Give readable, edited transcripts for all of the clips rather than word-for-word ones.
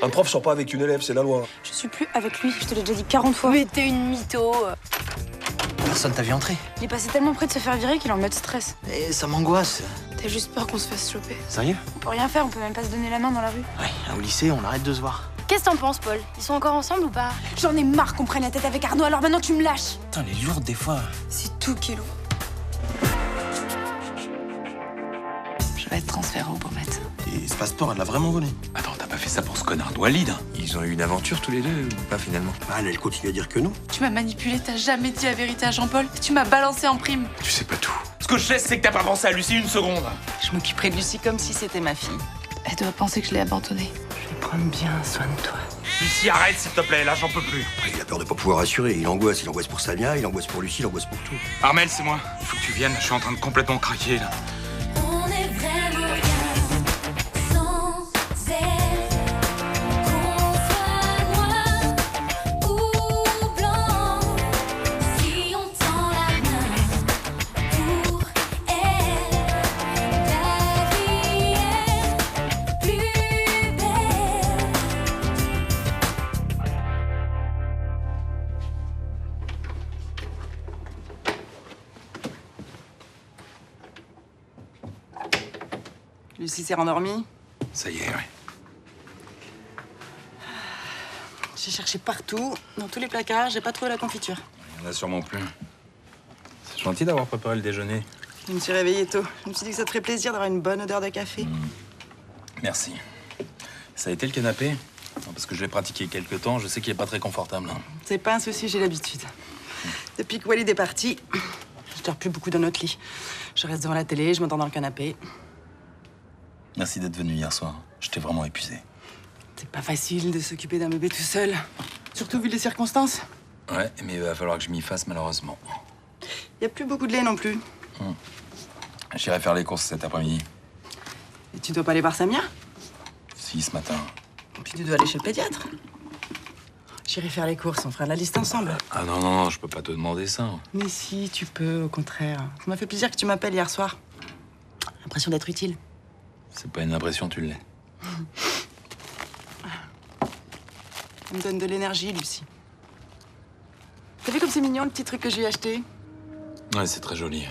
Un prof sort pas avec une élève, c'est la loi. Je suis plus avec lui, je te l'ai déjà dit 40 fois. Mais t'es une mytho. Personne t'a vu entrer. Il est passé tellement près de se faire virer qu'il est en mode stress. Et ça m'angoisse. T'as juste peur qu'on se fasse choper. Sérieux? On peut rien faire, on peut même pas se donner la main dans la rue. Ouais, au lycée, on arrête de se voir. Qu'est-ce que t'en penses, Paul? Ils sont encore ensemble ou pas? J'en ai marre qu'on prenne la tête avec Arnaud, alors maintenant tu me lâches. Putain, elle est lourde des fois. C'est tout qui est lourd. Je vais être transférée au Beaumet. Et ce passeport, elle l'a vraiment volé. Attends, t'as pas fait ça pour ce connard de Walid, hein? Ils ont eu une aventure tous les deux ou pas finalement? Ah, elle continue à dire que non. Tu m'as manipulé, t'as jamais dit la vérité à Jean-Paul. Tu m'as balancé en prime. Tu sais pas tout. Ce que je sais, c'est que t'as pas pensé à Lucie une seconde. Je m'occuperai de Lucie comme si c'était ma fille. Elle doit penser que je l'ai abandonnée. Je vais prendre bien soin de toi. Lucie, arrête s'il te plaît, là j'en peux plus. Après, il a peur de pas pouvoir assurer. Il angoisse pour Samia, il angoisse pour Lucie, il angoisse pour tout. Armel, c'est moi. Il faut que tu viennes, je suis en train de complètement craquer là. On est vraiment rien sans elle. Qu'on soit noir ou blanc, si on tend la main pour elle, la vie est plus belle. Lucie s'est rendormie. Ça y est, ouais. J'ai cherché partout, dans tous les placards, j'ai pas trouvé la confiture. Il y en a sûrement plus. C'est gentil d'avoir préparé le déjeuner. Je me suis réveillée tôt. Je me suis dit que ça te ferait plaisir d'avoir une bonne odeur de café. Merci. Ça a été le canapé? Non, parce que je l'ai pratiqué quelques temps, je sais qu'il est pas très confortable. Hein. C'est pas un souci, j'ai l'habitude. Depuis que Walid est parti, je dors plus beaucoup dans notre lit. Je reste devant la télé, je m'entends dans le canapé. Merci d'être venu hier soir. J'étais vraiment épuisé. C'est pas facile de s'occuper d'un bébé tout seul. Surtout vu les circonstances. Ouais, mais il va falloir que je m'y fasse malheureusement. Y a plus beaucoup de lait non plus. J'irai faire les courses cet après-midi. Et tu dois pas aller voir Samia? Si, ce matin. Puis tu dois aller chez le pédiatre. J'irai faire les courses, on fera la liste ensemble. Ah non, non, non, je peux pas te demander ça. Mais si, tu peux, au contraire. Ça m'a fait plaisir que tu m'appelles hier soir. L'impression d'être utile. C'est pas une impression, tu l'es. Ça me donne de l'énergie, Lucie. T'as vu comme c'est mignon, le petit truc que j'ai acheté? Ouais, c'est très joli.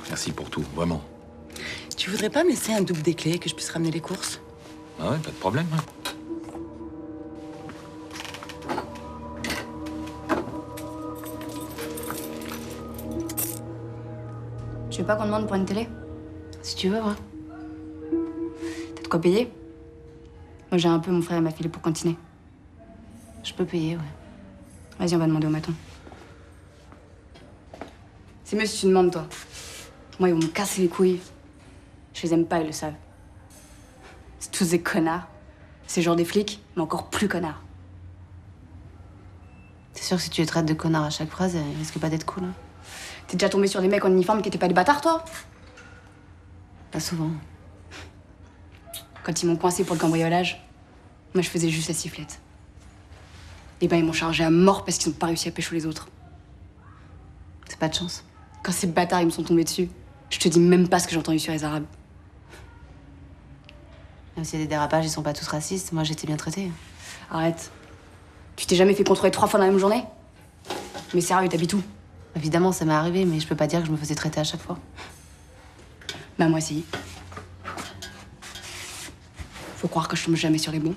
Merci pour tout, vraiment. Tu voudrais pas me laisser un double des clés, que je puisse ramener les courses? Ah ouais, pas de problème. Hein. Tu veux pas qu'on demande pour une télé? Si tu veux, ouais. T'as de quoi payer? Moi, j'ai un peu mon frère et ma fille pour cantiner. Je peux payer, ouais. Vas-y, on va demander au maton. C'est mieux si tu demandes, toi. Moi, ils vont me casser les couilles. Je les aime pas, ils le savent. C'est tous des connards. C'est genre des flics, mais encore plus connards. T'es sûr que si tu les traites de connards à chaque phrase, ils risquent pas d'être cool, hein? T'es déjà tombé sur des mecs en uniforme qui étaient pas des bâtards, toi? Pas souvent. Quand ils m'ont coincé pour le cambriolage, moi, je faisais juste la sifflette. Et ben, ils m'ont chargé à mort parce qu'ils ont pas réussi à pécho les autres. C'est pas de chance. Quand ces bâtards, ils me sont tombés dessus, je te dis même pas ce que j'ai entendu sur les Arabes. Même s'il y a des dérapages, ils sont pas tous racistes. Moi, j'étais bien traitée. Arrête. Tu t'es jamais fait contrôler 3 fois dans la même journée? Mais sérieux, t'habites où? Évidemment, ça m'est arrivé, mais je peux pas dire que je me faisais traiter à chaque fois. Bah moi, si. Faut croire que je tombe jamais sur les bons.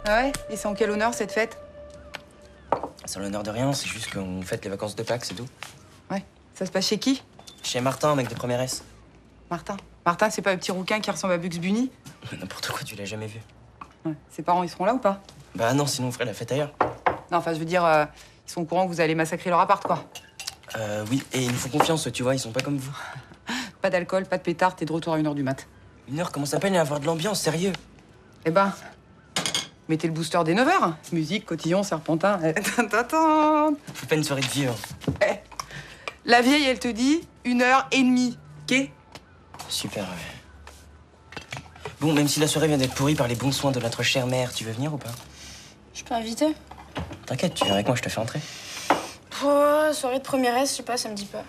Ah ouais? Et c'est en quel honneur, cette fête? C'est l'honneur de rien, c'est juste qu'on fête les vacances de Pâques, c'est tout. Ouais. Ça se passe chez qui? Chez Martin, mec des premières S. Martin. Martin, c'est pas le petit rouquin qui ressemble à Bugs Bunny? N'importe quoi, tu l'as jamais vu. Ouais. Ses parents, ils seront là ou pas? Bah non, sinon on ferait la fête ailleurs. Non, enfin, je veux dire, ils sont au courant que vous allez massacrer leur appart, quoi. Oui, et ils nous font confiance, tu vois, ils sont pas comme vous. Pas d'alcool, pas de pétard, t'es de retour à 1h du mat. 1h, comment ça peine à avoir de l'ambiance, sérieux? Eh ben, mettez le booster dès 9h. Musique, cotillon, serpentin. Tintin. Faut pas une soirée de vieux. Hein. La vieille, elle te dit 1h30. Ok? Super, ouais. Bon, même si la soirée vient d'être pourrie par les bons soins de notre chère mère, tu veux venir ou pas? Je peux inviter? T'inquiète, tu viens avec moi, je te fais entrer. Oh, soirée de première S, je sais pas, ça me dit pas.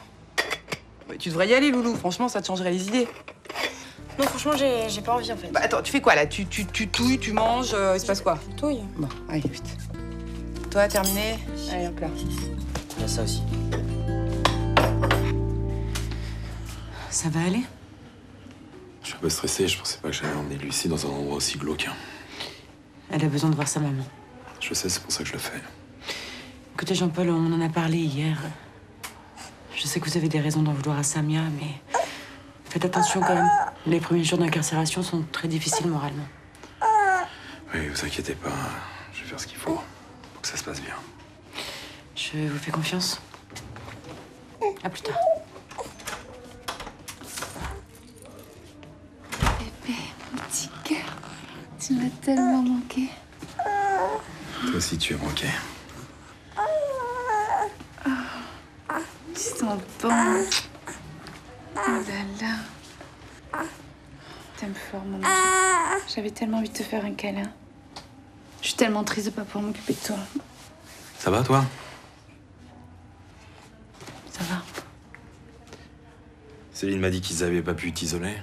Mais tu devrais y aller, Loulou. Franchement, ça te changerait les idées. Non, franchement, j'ai pas envie en fait. Bah attends, tu fais quoi là? Tu touilles, tu manges, il se passe quoi? Touille. Bon, allez, vite. Toi, terminé? Allez, hop là. Il y a ça aussi. Ça va aller? Je suis un peu stressé, je pensais pas que j'allais emmener Lucie dans un endroit aussi glauque. Elle a besoin de voir sa maman. Je sais, c'est pour ça que je le fais. Écoutez, Jean-Paul, on en a parlé hier. Je sais que vous avez des raisons d'en vouloir à Samia, mais faites attention quand même. Les premiers jours d'incarcération sont très difficiles moralement. Oui, vous inquiétez pas, je vais faire ce qu'il faut pour que ça se passe bien. Je vous fais confiance. À plus tard. Bébé, mon petit cœur, tu m'as tellement manqué. Toi aussi, tu es manqué. Tu sens bon. Oh là là. T'aimes fort, mon ange. J'avais tellement envie de te faire un câlin. Je suis tellement triste de pas pouvoir m'occuper de toi. Ça va, toi? Ça va. Céline m'a dit qu'ils avaient pas pu t'isoler.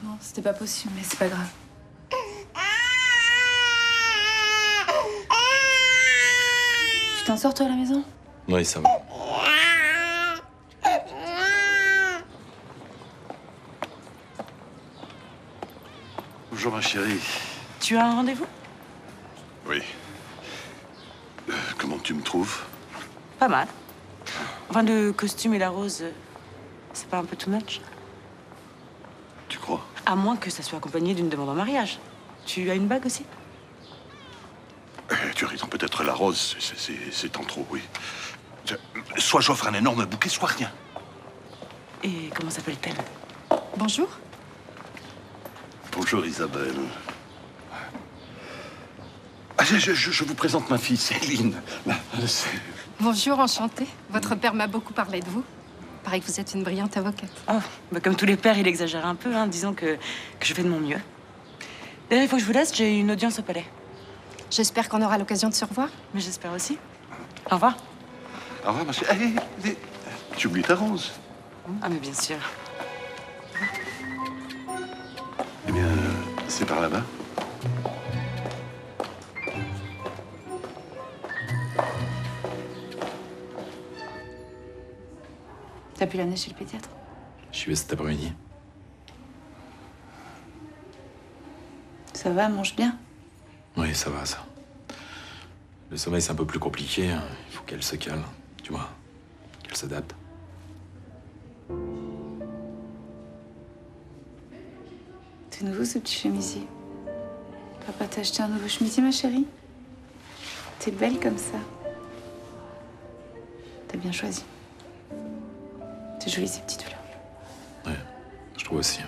Non, c'était pas possible, mais c'est pas grave. Tu t'en sors, toi, à la maison? Oui, ça va. Bonjour ma chérie. Tu as un rendez-vous? Oui. Comment tu me trouves? Pas mal. Enfin, le costume et la rose, c'est pas un peu too much? Tu crois? À moins que ça soit accompagné d'une demande en mariage. Tu as une bague aussi? Tu as raison, peut-être la rose, c'est en trop, oui. Soit j'offre un énorme bouquet, soit rien. Et comment s'appelle-t-elle? Bonjour. Bonjour Isabelle. Ah, je vous présente ma fille, Céline. Bonjour, enchantée. Votre père m'a beaucoup parlé de vous. Paraît que vous êtes une brillante avocate. Oh, bah comme tous les pères, il exagère un peu, hein. Disons que je fais de mon mieux. D'ailleurs, il faut que je vous laisse, j'ai une audience au palais. J'espère qu'on aura l'occasion de se revoir. Mais j'espère aussi. Au revoir. Au revoir, ma chérie. Allez, tu oublies ta rose. Ah, mais bien sûr. Eh bien, c'est par là-bas. T'as pu l'amener chez le pédiatre? Je suis cet après-midi. Ça va, mange bien. Oui, ça va, ça. Le sommeil, c'est un peu plus compliqué. Hein. Il faut qu'elle se calme, tu vois. Qu'elle s'adapte. C'est nouveau, ce petit chemisier. Papa t'a acheté un nouveau chemisier, ma chérie? T'es belle comme ça. T'as bien choisi. C'est joli, ces petites fleurs. Ouais, je trouve aussi.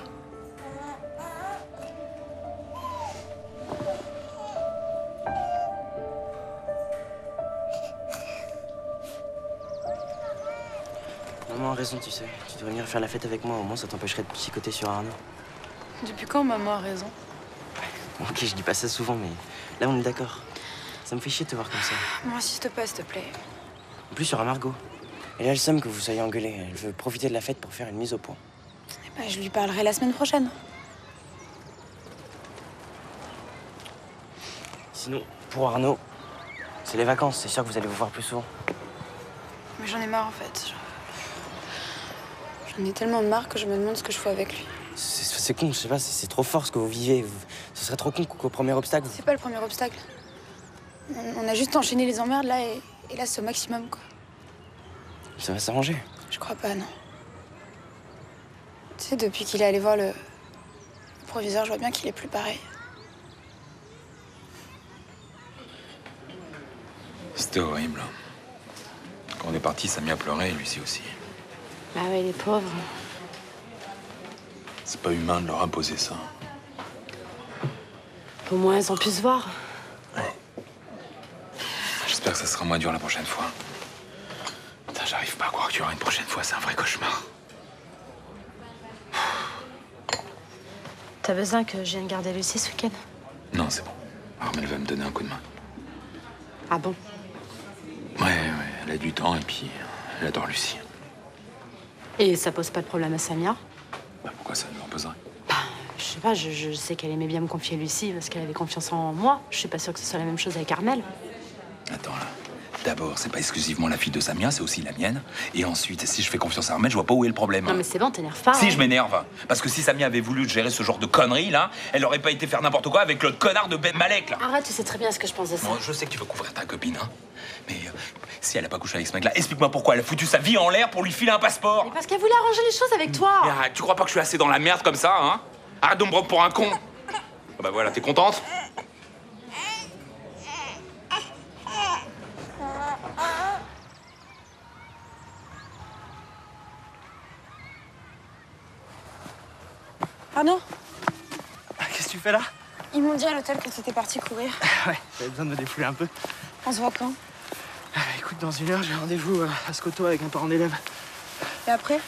Maman a raison, tu sais. Tu devrais venir faire la fête avec moi, au moins ça t'empêcherait de psychoter sur Arnaud. Depuis quand maman a raison? Ok, je dis pas ça souvent, mais là on est d'accord. Ça me fait chier de te voir comme ça. Moi, insiste pas, s'il te plaît. En plus, sur Margot. Elle a le seum que vous soyez engueulés. Elle veut profiter de la fête pour faire une mise au point. Eh ben, je lui parlerai la semaine prochaine. Sinon, pour Arnaud, c'est les vacances. C'est sûr que vous allez vous voir plus souvent. Mais j'en ai marre, en fait. J'en ai tellement marre que je me demande ce que je fais avec lui. C'est con, je sais pas, c'est trop fort ce que vous vivez. Ce serait trop con qu'au premier obstacle. C'est pas le premier obstacle. On a juste enchaîné les emmerdes, là, et là, c'est au maximum, quoi. Ça va s'arranger. Je crois pas, non. Tu sais, depuis qu'il est allé voir le proviseur, je vois bien qu'il est plus pareil. C'était horrible. Quand on est parti, Samia pleurait, et Lucie aussi. Bah ouais, les pauvres. C'est pas humain de leur imposer ça. Au moins, elles ont pu se voir. J'espère que ça sera moins dur la prochaine fois. Putain, j'arrive pas à croire qu'il y aura une prochaine fois, c'est un vrai cauchemar. T'as besoin que je vienne garder Lucie ce week-end? Non, c'est bon. Armelle va me donner un coup de main. Ah bon? Ouais, elle a du temps et puis elle adore Lucie. Et ça pose pas de problème à Samia? Bah pourquoi ça lui en poserait? Je sais pas, je sais qu'elle aimait bien me confier Lucie parce qu'elle avait confiance en moi. Je suis pas sûre que ce soit la même chose avec Armelle. Attends là. D'abord, c'est pas exclusivement la fille de Samia, c'est aussi la mienne. Et ensuite, si je fais confiance à Armelle, je vois pas où est le problème. Non mais c'est bon, t'énerve pas. Si, hein. je m'énerve. Parce que si Samia avait voulu gérer ce genre de conneries, là, elle aurait pas été faire n'importe quoi avec l'autre connard de Ben Malek, là. Arrête, tu sais très bien ce que je pense de ça. Bon, je sais que tu veux couvrir ta copine, hein. Mais si elle a pas couché avec ce mec-là, explique-moi pourquoi elle a foutu sa vie en l'air pour lui filer un passeport. Mais parce qu'elle voulait arranger les choses avec toi. Mais arrête, tu crois pas que je suis assez dans la merde comme ça, hein? Arrête de me prendre pour un con. Ah bah voilà, t'es contente? Pardon? Qu'est-ce que tu fais là? Ils m'ont dit à l'hôtel que t'étais parti courir. Ouais, j'avais besoin de me défouler un peu. On se voit quand? Écoute, dans 1 heure, j'ai rendez-vous à Scoto avec un parent d'élève. Et après?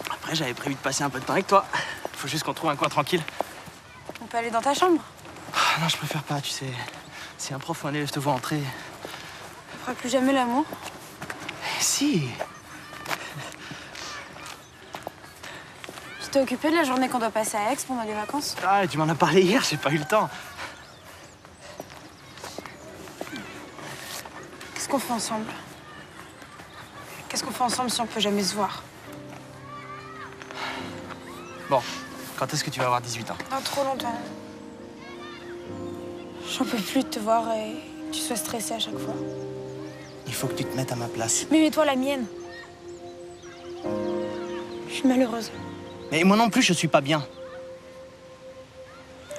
Après, j'avais prévu de passer un peu de temps avec toi. Faut juste qu'on trouve un coin tranquille. On peut aller dans ta chambre? Ah, non, je préfère pas, tu sais. Si un prof ou un élève te voit entrer... On fera plus jamais l'amour? Si. Tu t'es occupé de la journée qu'on doit passer à Aix pendant les vacances? Ah, tu m'en as parlé hier, j'ai pas eu le temps. Qu'est-ce qu'on fait ensemble? Qu'est-ce qu'on fait ensemble si on peut jamais se voir? Bon, quand est-ce que tu vas avoir 18 ans? Dans trop longtemps. J'en peux plus de te voir et que tu sois stressée à chaque fois. Il faut que tu te mettes à ma place. Mais mets-toi la mienne. Je suis malheureuse. Mais moi non plus, je suis pas bien.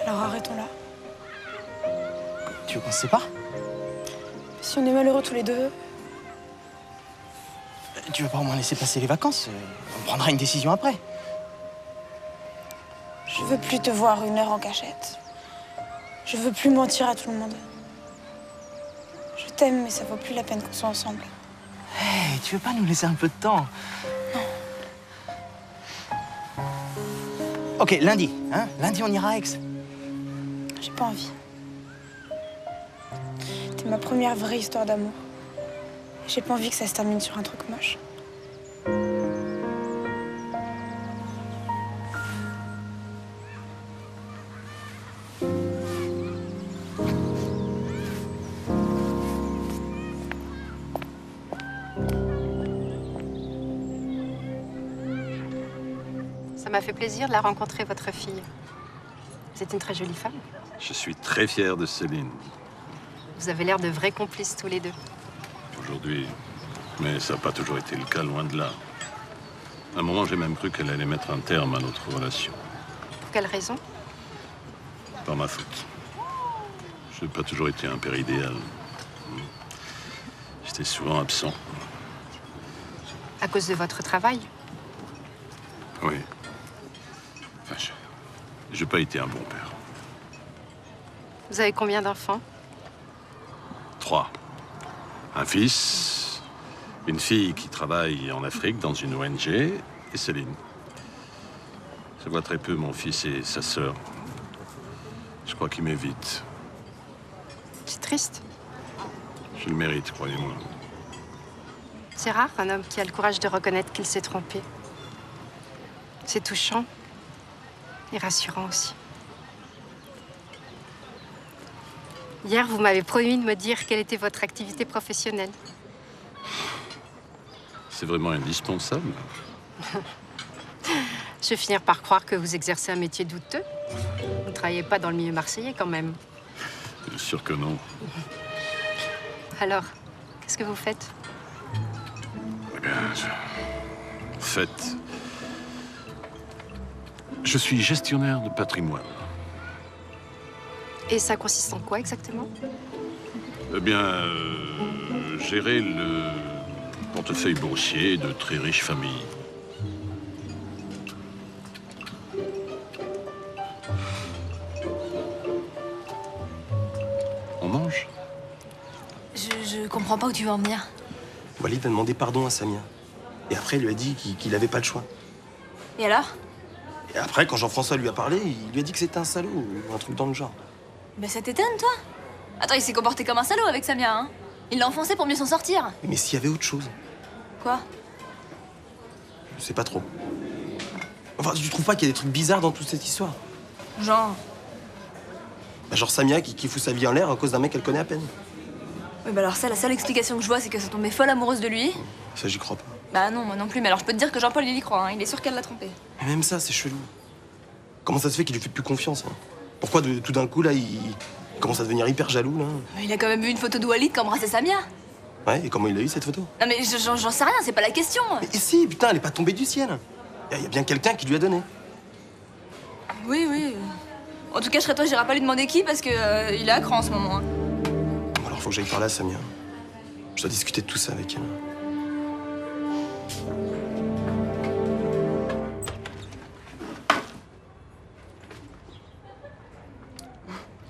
Alors arrêtons là. Tu veux qu'on se sépare? Si on est malheureux tous les deux, Tu veux pas au moins laisser passer les vacances? On prendra une décision après. je veux plus te voir 1 heure en cachette. Je veux plus mentir à tout le monde. Je t'aime, mais ça vaut plus la peine qu'on soit ensemble. Hey, tu veux pas nous laisser un peu de temps? Non. Ok, lundi, hein? Lundi, on ira à Aix. J'ai pas envie. T'es ma première vraie histoire d'amour. J'ai pas envie que ça se termine sur un truc moche. Ça m'a fait plaisir de la rencontrer, votre fille. C'est une très jolie femme. Je suis très fier de Céline Vous avez l'air de vrais complices tous les deux. aujourd'hui, mais ça n'a pas toujours été le cas, loin de là. À un moment, j'ai même cru qu'elle allait mettre un terme à notre relation. Pour quelle raison? Par ma faute. Je n'ai pas toujours été un père idéal. J'étais souvent absent. À cause de votre travail? Oui. Enfin, j'ai pas été un bon père. Vous avez combien d'enfants? 3. Un fils, une fille qui travaille en Afrique dans une ONG et Céline. Je vois très peu mon fils et sa sœur. Je crois qu'ils m'évitent. C'est triste. Je le mérite, croyez-moi. C'est rare un homme qui a le courage de reconnaître qu'il s'est trompé. C'est touchant et rassurant aussi. Hier, vous m'avez promis de me dire quelle était votre activité professionnelle. C'est vraiment indispensable. Je vais finir par croire que vous exercez un métier douteux. Vous ne travaillez pas dans le milieu marseillais quand même. Bien sûr que non. Alors, qu'est-ce que vous faites? Eh bien, je suis gestionnaire de patrimoine. Et ça consiste en quoi exactement? Eh bien, gérer le portefeuille boursier de très riches familles. On mange? Je comprends pas où tu veux en venir. Walid a demandé pardon à Samia. Et après, il lui a dit qu'il n'avait pas le choix. Et alors? Et après, quand Jean-François lui a parlé, il lui a dit que c'était un salaud ou un truc dans le genre. Mais ça t'étonne, toi? Attends, il s'est comporté comme un salaud avec Samia, hein? Il l'a enfoncé pour mieux s'en sortir. Mais s'il y avait autre chose, Quoi? je sais pas trop. Enfin, tu trouves pas qu'il y a des trucs bizarres dans toute cette histoire? Genre? Bah, genre Samia qui fout sa vie en l'air à cause d'un mec qu'elle connaît à peine. Oui, bah alors ça, la seule explication que je vois, c'est que ça tombait folle amoureuse de lui. Ça, j'y crois pas. Bah non, moi non plus, mais alors je peux te dire que Jean-Paul, il y croit, hein. Il est sûr qu'elle l'a trompé. Mais même ça, c'est chelou. Comment ça se fait qu'il lui fait plus confiance, hein? Pourquoi tout d'un coup, là, il commence à devenir hyper jaloux, là? Il a quand même vu une photo de Walid qui embrassait Samia. Ouais, et comment il a eu cette photo? Non mais j'en sais rien, c'est pas la question. Mais si, putain, elle est pas tombée du ciel. Il y a bien quelqu'un qui lui a donné. Oui, oui. En tout cas, je serais toi, j'irai pas lui demander qui parce que il est à cran en ce moment. Hein. Bon, alors faut que j'aille parler à Samia. Je dois discuter de tout ça avec elle.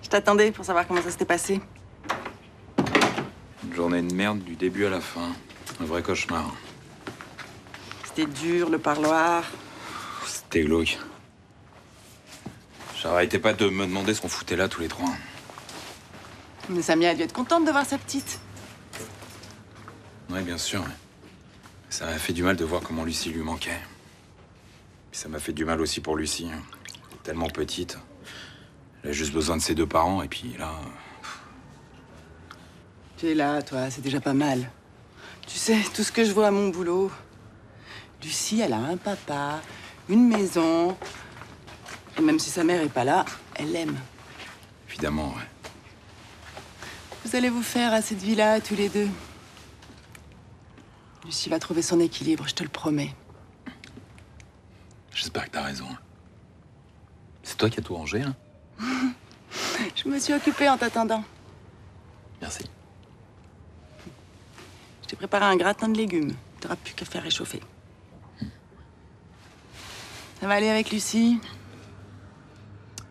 Je t'attendais pour savoir comment ça s'était passé. Une journée de merde du début à la fin. Un vrai cauchemar. C'était dur, le parloir. C'était glauque. J'arrêtais pas de me demander ce qu'on foutait là tous les trois. Mais Samia a dû être contente de voir sa petite. Oui, bien sûr. Ouais. Ça m'a fait du mal de voir comment Lucie lui manquait. Puis ça m'a fait du mal aussi pour Lucie. Hein. Tellement petite. Elle a juste besoin de ses deux parents, et puis là... Tu es là, toi, c'est déjà pas mal. Tu sais, tout ce que je vois à mon boulot... Lucie, elle a un papa, une maison... Et même si sa mère est pas là, elle l'aime. Évidemment, ouais. Vous allez vous faire à cette vie-là, tous les deux. Lucie va trouver son équilibre, je te le promets. J'espère que t'as raison. C'est toi qui as tout rangé, hein? Je me suis occupée en t'attendant. Merci. Je t'ai préparé un gratin de légumes. T'auras plus qu'à faire réchauffer. Ça va aller avec Lucie?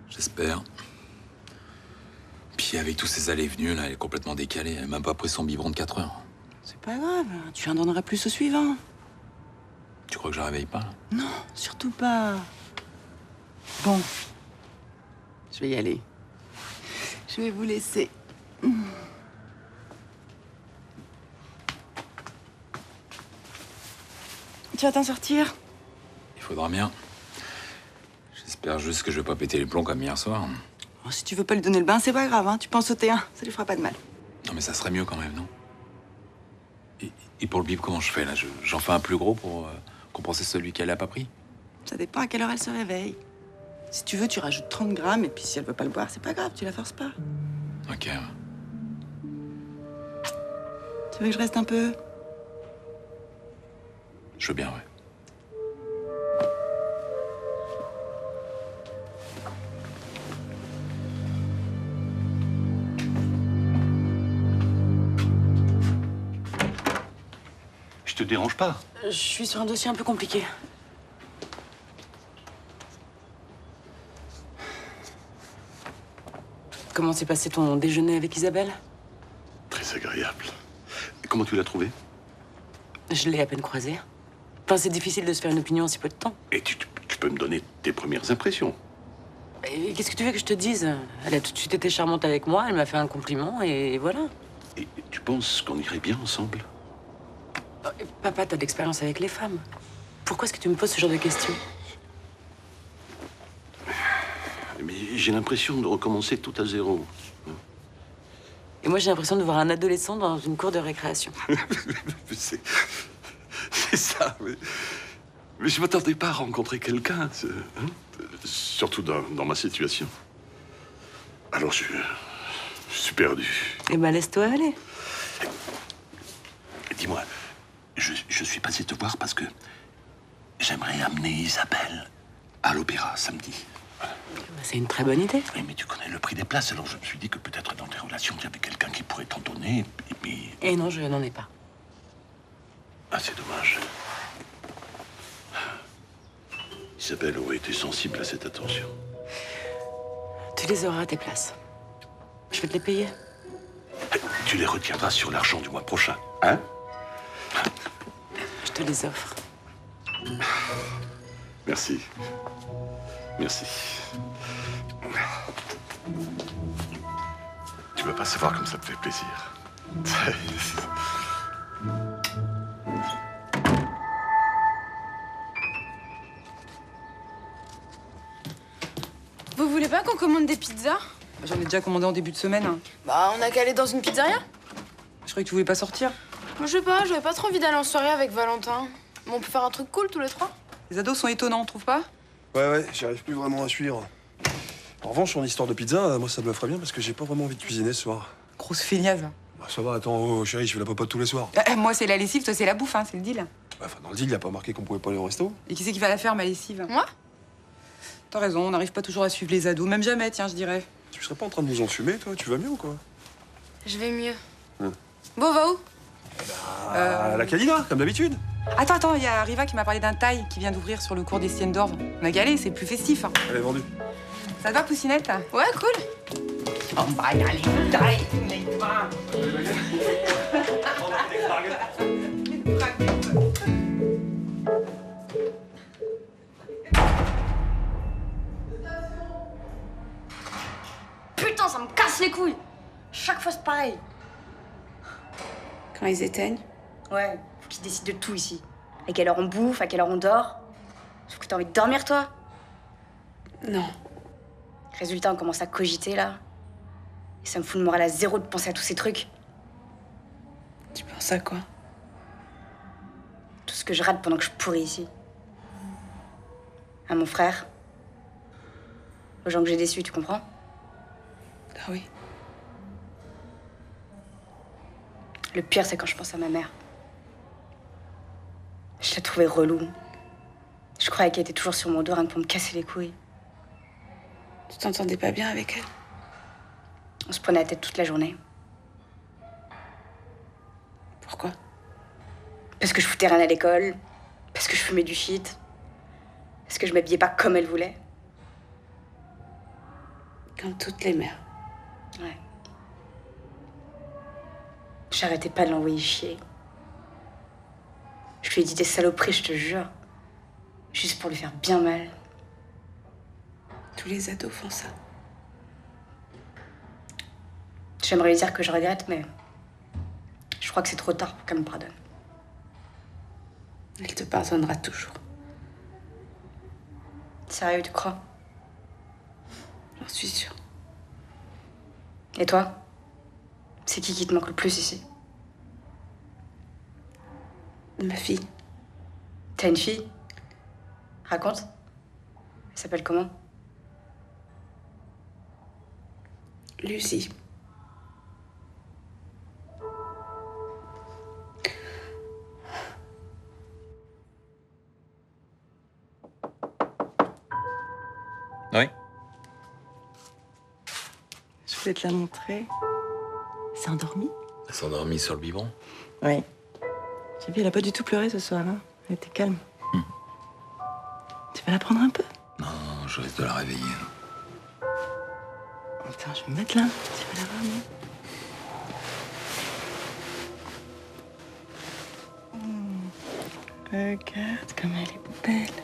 J'espère. Puis avec tous ces allées et venues, là, elle est complètement décalée. Elle a même pas pris son biberon de 4 heures. C'est pas grave, tu en donneras plus au suivant. Tu crois que je la réveille pas, là? Non, surtout pas. Bon, je vais y aller. Je vais vous laisser. Tu vas t'en sortir? Il faudra bien. J'espère juste que je vais pas péter les plombs comme hier soir. Oh, si tu veux pas lui donner le bain, c'est pas grave, hein. Tu peux en sauter un, ça lui fera pas de mal. Non, mais ça serait mieux quand même, non? Et pour le bib, comment je fais, là? J'en fais un plus gros pour compenser celui qu'elle a pas pris? Ça dépend à quelle heure elle se réveille. Si tu veux, tu rajoutes 30 grammes, et puis si elle veut pas le boire, c'est pas grave, tu la forces pas. Ok. Tu veux que je reste un peu? Je veux bien, ouais. Je te dérange pas? Je suis sur un dossier un peu compliqué. Comment s'est passé ton déjeuner avec Isabelle? Très agréable. Comment tu l'as trouvé? Je l'ai à peine croisée. Enfin, c'est difficile de se faire une opinion en si peu de temps. Et tu peux me donner tes premières impressions? Et qu'est-ce que tu veux que je te dise? Elle a tout de suite été charmante avec moi, elle m'a fait un compliment et voilà. Et tu penses qu'on irait bien ensemble? Papa, t'as de l'expérience avec les femmes. Pourquoi est-ce que tu me poses ce genre de questions? Mais j'ai l'impression de recommencer tout à zéro. Et moi, j'ai l'impression de voir un adolescent dans une cour de récréation. C'est ça. Mais je m'attendais pas à rencontrer quelqu'un, hein, surtout dans ma situation. Alors je suis perdu. Eh ben, laisse-toi aller. Dis-moi, je suis passé te voir parce que j'aimerais amener Isabelle à l'opéra samedi. C'est une très bonne idée. Oui, mais tu connais le prix des places, alors je me suis dit que peut-être dans tes relations, il y avait quelqu'un qui pourrait t'en donner, et puis... Et non, je n'en ai pas. Ah, c'est dommage. Isabelle aurait été sensible à cette attention. Tu les auras à tes places. Je vais te les payer. Tu les retiendras sur l'argent du mois prochain, hein? Je te les offre. Merci. Merci. Tu veux pas savoir comme ça te fait plaisir. Vous voulez pas qu'on commande des pizzas? J'en ai déjà commandé en début de semaine. Bah, on a qu'à aller dans une pizzeria. Je croyais que tu voulais pas sortir. Moi, je sais pas, j'avais pas trop envie d'aller en soirée avec Valentin. Mais on peut faire un truc cool tous les trois. Les ados sont étonnants, trouve pas? Ouais, j'y arrive plus vraiment à suivre. En revanche, en histoire de pizza, moi ça me ferait bien parce que j'ai pas vraiment envie de cuisiner ce soir. Grosse feignasse. Bah, ça va, attends, oh, chérie, je fais la popote tous les soirs. Moi, c'est la lessive, toi, c'est la bouffe, hein, c'est le deal. Enfin, dans le deal, y a pas marqué qu'on pouvait pas aller au resto. Et qui c'est qui va la faire, ma lessive? Moi? T'as raison, on n'arrive pas toujours à suivre les ados, même jamais, tiens, je dirais. Tu serais pas en train de nous enfumer, toi? Tu vas mieux ou quoi? Je vais mieux. Hum. Bon, on va où? La Calina, comme d'habitude. Attends, il y a Riva qui m'a parlé d'un taille qui vient d'ouvrir sur le cours des Stiendorf. On a galé, c'est plus festif. Elle est vendue. Ça te va, Poussinette? Ouais, cool. On va y aller, taille, Putain, ça me casse les couilles. Chaque fois, c'est pareil. Quand ils éteignent? Ouais, faut qu'ils décident de tout ici. À quelle heure on bouffe, à quelle heure on dort. Sauf que t'as envie de dormir, toi? Non. Résultat, on commence à cogiter, là. Et ça me fout le moral à zéro de penser à tous ces trucs. Tu penses à quoi? Tout ce que je rate pendant que je pourris ici. À mon frère. Aux gens que j'ai déçus, tu comprends? Ah oui. Le pire, c'est quand je pense à ma mère. Je la trouvais relou. Je croyais qu'elle était toujours sur mon dos, rien que pour me casser les couilles. Tu t'entendais pas bien avec elle? On se prenait la tête toute la journée. Pourquoi? Parce que je foutais rien à l'école, parce que je fumais du shit, parce que je m'habillais pas comme elle voulait. Comme toutes les mères. Ouais. J'arrêtais pas de l'envoyer chier. Je lui ai dit des saloperies, je te jure. Juste pour lui faire bien mal. Tous les ados font ça. J'aimerais lui dire que je regrette, mais je crois que c'est trop tard pour qu'elle me pardonne. Elle te pardonnera toujours. Sérieux, tu crois? J'en suis sûre. Et toi? C'est qui te manque le plus ici? Ma fille. T'as une fille? Raconte. Elle s'appelle comment? Lucie. Oui. Je voulais te la montrer. C'est endormi? Elle s'est endormie sur le biberon. Oui. J'ai vu, elle a pas du tout pleuré ce soir, hein. Elle était calme. Tu vas la prendre un peu? Non, je risque de la réveiller. Attends, je vais me mettre là. Tu vas la voir, non? Regarde comme elle est belle.